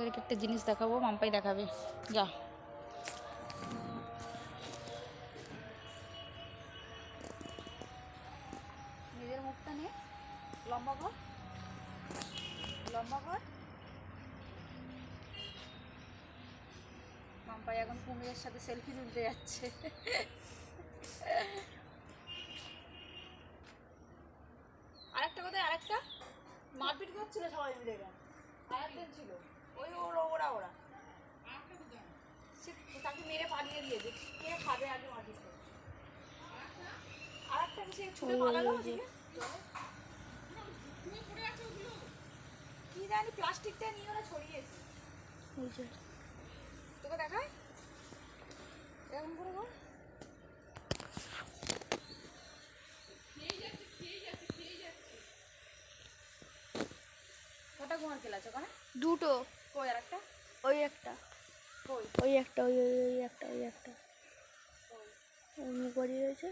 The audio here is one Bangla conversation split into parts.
তোদেরকে একটা জিনিস দেখাবো, মাম্পাই দেখাবে। যা। নিজের মুখটা নে, লম্বা কর, লম্বা কর। মাম্পাই এখন কুমিরের সাথে সেলফি তুলতে যাচ্ছে। আরেকটা কোথায়, আরেকটা মারপিট করছিল সবাই মিলে। আরেকজন ছিল ওই ওরা ওরা ওরা তাকে মেরে পালিয়ে দিয়েছে। কে খাবে আগে মারপিট করে? আরেকটাকে সে ছুটে পালালো। কি জানি প্লাস্টিকটা নিয়ে ওরা ছড়িয়েছে। তোকে দেখায় এরকম করে কর। কটা ঘুমার খেলাছ ওখানে? দুটো। কই আরেকটা? ওই একটা, কই ওই একটা, ওই ওই একটা, ওই একটা মুখ বাড়িয়ে রয়েছে।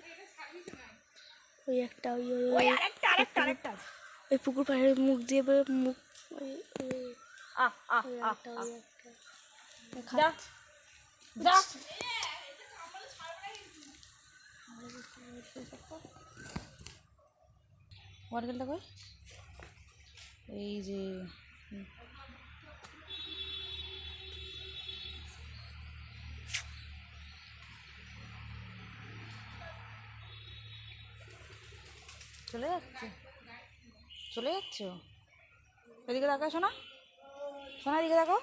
ওই একটা, ওই ওই ওই আরেকটা, আরেকটা, আরেকটা ওই পুকুর পাড়ের মুখ দিয়ে মুখ। ওই ওই আহ আহ ওই আহ একটা, ওই একটা। যা যা। ওয়ারকেলটা কই? এই যে চলে যাচ্ছে, চলে যাচ্ছ। এদিকে দেখো, শোনা, শোনা, এদিকে দেখো।